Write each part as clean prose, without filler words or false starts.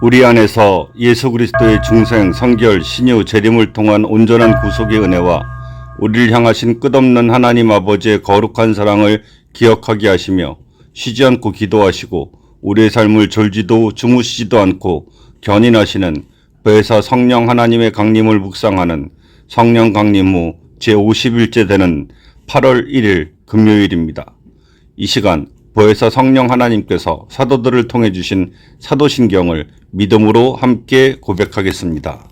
우리 안에서 예수 그리스도의 중생, 성결, 신유, 재림을 통한 온전한 구속의 은혜와 우리를 향하신 끝없는 하나님 아버지의 거룩한 사랑을 기억하게 하시며 쉬지 않고 기도하시고 우리의 삶을 졸지도 주무시지도 않고 견인하시는 보혜사 성령 하나님의 강림을 묵상하는 성령 강림 후 제50일째 되는 8월 1일 금요일입니다. 이 시간 보혜사 성령 하나님께서 사도들을 통해 주신 사도신경을 믿음으로 함께 고백하겠습니다.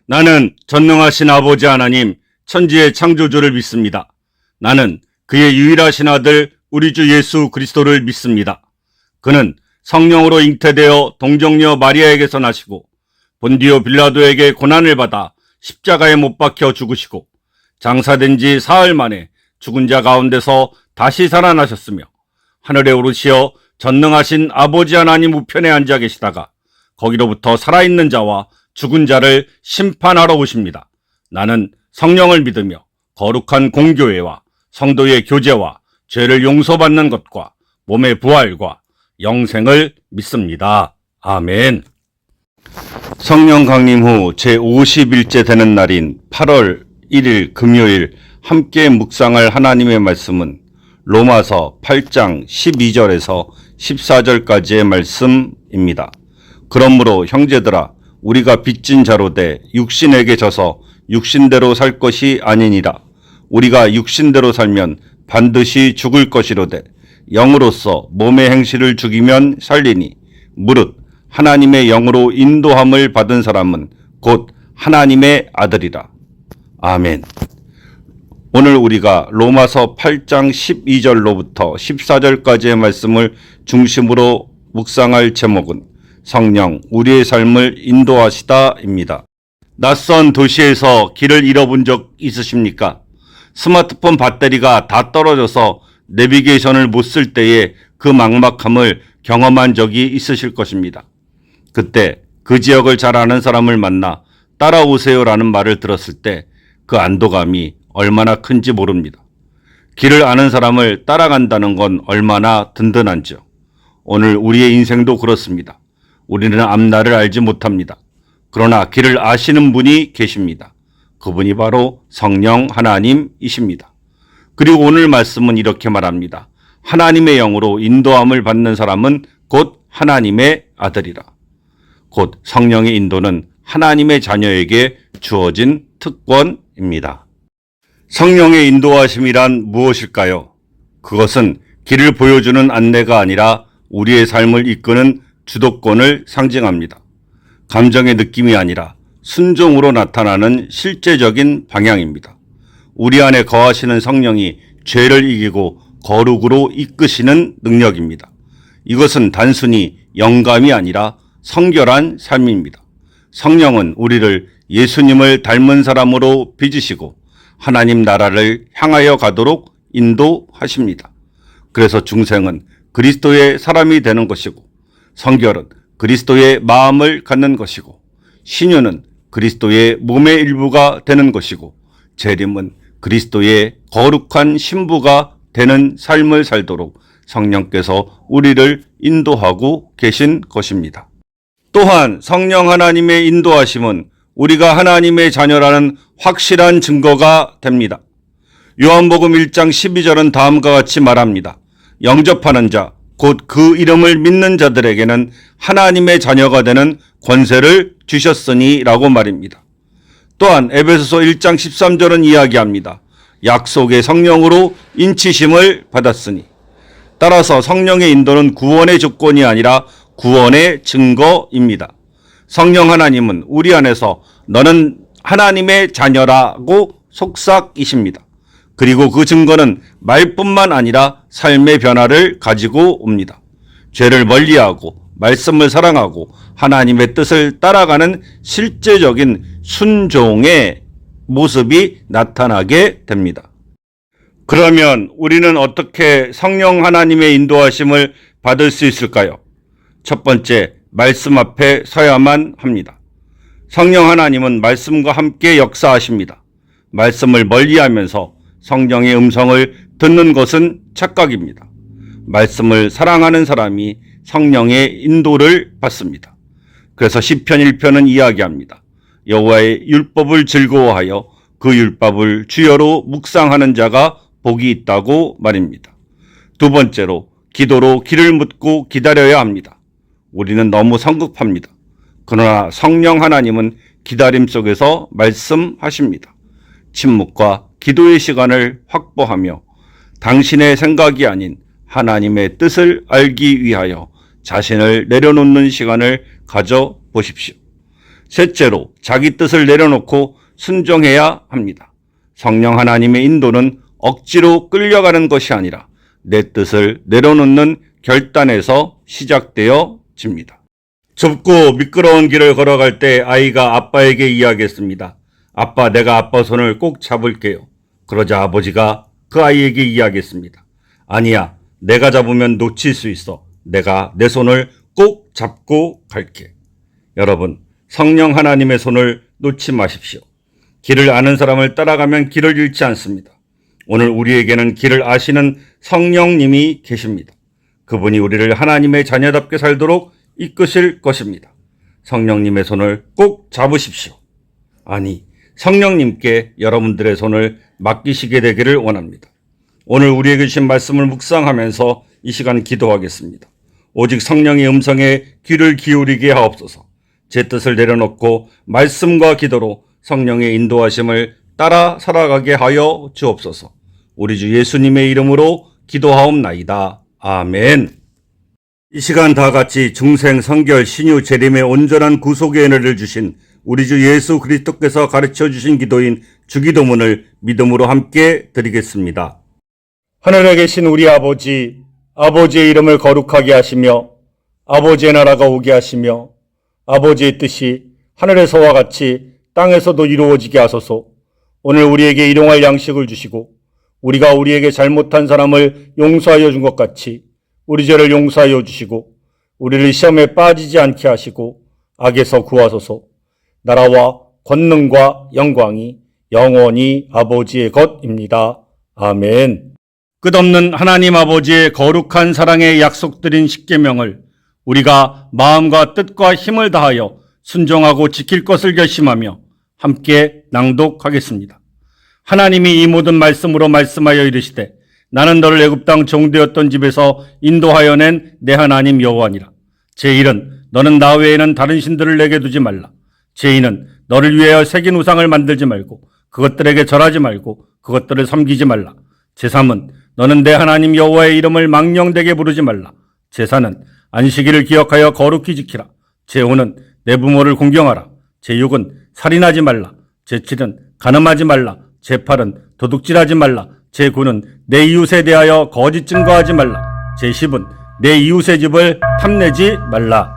나는 전능하신 아버지 하나님 천지의 창조주를 믿습니다. 나는 그의 유일하신 아들 우리 주 예수 그리스도를 믿습니다. 그는 성령으로 잉태되어 동정녀 마리아에게서 나시고 본디오 빌라도에게 고난을 받아 십자가에 못 박혀 죽으시고 장사된 지 사흘 만에 죽은 자 가운데서 다시 살아나셨으며 하늘에 오르시어 전능하신 아버지 하나님 우편에 앉아 계시다가 거기로부터 살아있는 자와 죽은 자를 심판하러 오십니다. 나는 성령을 믿으며 거룩한 공교회와 성도의 교제와 죄를 용서받는 것과 몸의 부활과 영생을 믿습니다. 아멘. 성령 강림 후 제50일째 되는 날인 8월 1일 금요일 함께 묵상할 하나님의 말씀은 로마서 8장 12절에서 14절까지의 말씀입니다. 그러므로 형제들아 우리가 빚진 자로 돼 육신에게 져서 육신대로 살 것이 아니니라. 우리가 육신대로 살면 반드시 죽을 것이로되 영으로서 몸의 행실을 죽이면 살리니 무릇 하나님의 영으로 인도함을 받은 사람은 곧 하나님의 아들이라. 아멘. 오늘 우리가 로마서 8장 12절로부터 14절까지의 말씀을 중심으로 묵상할 제목은 성령 우리의 삶을 인도하시다입니다. 낯선 도시에서 길을 잃어본 적 있으십니까? 스마트폰 배터리가 다 떨어져서 내비게이션을 못 쓸 때에 그 막막함을 경험한 적이 있으실 것입니다. 그때 그 지역을 잘 아는 사람을 만나 따라오세요라는 말을 들었을 때 그 안도감이 얼마나 큰지 모릅니다. 길을 아는 사람을 따라간다는 건 얼마나 든든한지요. 오늘 우리의 인생도 그렇습니다. 우리는 앞날을 알지 못합니다. 그러나 길을 아시는 분이 계십니다. 그분이 바로 성령 하나님이십니다. 그리고 오늘 말씀은 이렇게 말합니다. 하나님의 영으로 인도함을 받는 사람은 곧 하나님의 아들이라. 곧 성령의 인도는 하나님의 자녀에게 주어진 특권입니다. 성령의 인도하심이란 무엇일까요? 그것은 길을 보여주는 안내가 아니라 우리의 삶을 이끄는 주도권을 상징합니다. 감정의 느낌이 아니라 순종으로 나타나는 실제적인 방향입니다. 우리 안에 거하시는 성령이 죄를 이기고 거룩으로 이끄시는 능력입니다. 이것은 단순히 영감이 아니라 성결한 삶입니다. 성령은 우리를 예수님을 닮은 사람으로 빚으시고 하나님 나라를 향하여 가도록 인도하십니다. 그래서 중생은 그리스도의 사람이 되는 것이고 성결은 그리스도의 마음을 갖는 것이고 신유는 그리스도의 몸의 일부가 되는 것이고 재림은 그리스도의 거룩한 신부가 되는 삶을 살도록 성령께서 우리를 인도하고 계신 것입니다. 또한 성령 하나님의 인도하심은 우리가 하나님의 자녀라는 확실한 증거가 됩니다. 요한복음 1장 12절은 다음과 같이 말합니다. 영접하는 자, 곧 그 이름을 믿는 자들에게는 하나님의 자녀가 되는 권세를 주셨으니 라고 말입니다. 또한 에베소서 1장 13절은 이야기합니다. 약속의 성령으로 인치심을 받았으니. 따라서 성령의 인도는 구원의 조건이 아니라 구원의 증거입니다. 성령 하나님은 우리 안에서 너는 하나님의 자녀라고 속삭이십니다. 그리고 그 증거는 말뿐만 아니라 삶의 변화를 가지고 옵니다. 죄를 멀리하고 말씀을 사랑하고 하나님의 뜻을 따라가는 실제적인 순종의 모습이 나타나게 됩니다. 그러면 우리는 어떻게 성령 하나님의 인도하심을 받을 수 있을까요? 첫 번째, 말씀 앞에 서야만 합니다. 성령 하나님은 말씀과 함께 역사하십니다. 말씀을 멀리하면서 성령의 음성을 듣는 것은 착각입니다. 말씀을 사랑하는 사람이 성령의 인도를 받습니다. 그래서 시편 1편은 이야기합니다. 여호와의 율법을 즐거워하여 그 율법을 주여로 묵상하는 자가 복이 있다고 말입니다. 두 번째로 기도로 길을 묻고 기다려야 합니다. 우리는 너무 성급합니다. 그러나 성령 하나님은 기다림 속에서 말씀하십니다. 침묵과 기도의 시간을 확보하며 당신의 생각이 아닌 하나님의 뜻을 알기 위하여 자신을 내려놓는 시간을 가져보십시오. 셋째로 자기 뜻을 내려놓고 순종해야 합니다. 성령 하나님의 인도는 억지로 끌려가는 것이 아니라 내 뜻을 내려놓는 결단에서 시작되어집니다. 좁고 미끄러운 길을 걸어갈 때 아이가 아빠에게 이야기했습니다. 아빠, 내가 아빠 손을 꼭 잡을게요. 그러자 아버지가 그 아이에게 이야기했습니다. 아니야, 내가 잡으면 놓칠 수 있어. 내가 내 손을 꼭 잡고 갈게. 여러분, 성령 하나님의 손을 놓지 마십시오. 길을 아는 사람을 따라가면 길을 잃지 않습니다. 오늘 우리에게는 길을 아시는 성령님이 계십니다. 그분이 우리를 하나님의 자녀답게 살도록 이끄실 것입니다. 성령님의 손을 꼭 잡으십시오. 아니, 성령님께 여러분들의 손을 맡기시게 되기를 원합니다. 오늘 우리에게 주신 말씀을 묵상하면서 이 시간 기도하겠습니다. 오직 성령의 음성에 귀를 기울이게 하옵소서. 제 뜻을 내려놓고 말씀과 기도로 성령의 인도하심을 따라 살아가게 하여 주옵소서. 우리 주 예수님의 이름으로 기도하옵나이다. 아멘. 이 시간 다 같이 중생, 성결, 신유, 재림의 온전한 구속의 은혜를 주신 우리 주 예수 그리스도께서 가르쳐 주신 기도인 주기도문을 믿음으로 함께 드리겠습니다. 하늘에 계신 우리 아버지, 아버지의 이름을 거룩하게 하시며 아버지의 나라가 오게 하시며 아버지의 뜻이 하늘에서와 같이 땅에서도 이루어지게 하소서. 오늘 우리에게 일용할 양식을 주시고 우리가 우리에게 잘못한 사람을 용서하여 준 것 같이 우리 죄를 용서하여 주시고 우리를 시험에 빠지지 않게 하시고 악에서 구하소서. 나라와 권능과 영광이 영원히 아버지의 것입니다. 아멘. 끝없는 하나님 아버지의 거룩한 사랑의 약속드린 십계명을 우리가 마음과 뜻과 힘을 다하여 순종하고 지킬 것을 결심하며 함께 낭독하겠습니다. 하나님이 이 모든 말씀으로 말씀하여 이르시되 나는 너를 애굽 땅 종되었던 집에서 인도하여 낸 내 하나님 여호와니라. 제1은 너는 나 외에는 다른 신들을 내게 두지 말라. 제2는 너를 위하여 새긴 우상을 만들지 말고 그것들에게 절하지 말고 그것들을 섬기지 말라. 제3은 너는 내 하나님 여호와의 이름을 망령되게 부르지 말라. 제4는 안식일을 기억하여 거룩히 지키라. 제5는 내 부모를 공경하라. 제6은 살인하지 말라. 제7은 간음하지 말라. 제8은 도둑질하지 말라. 제9는 내 이웃에 대하여 거짓 증거하지 말라. 제10은 내 이웃의 집을 탐내지 말라.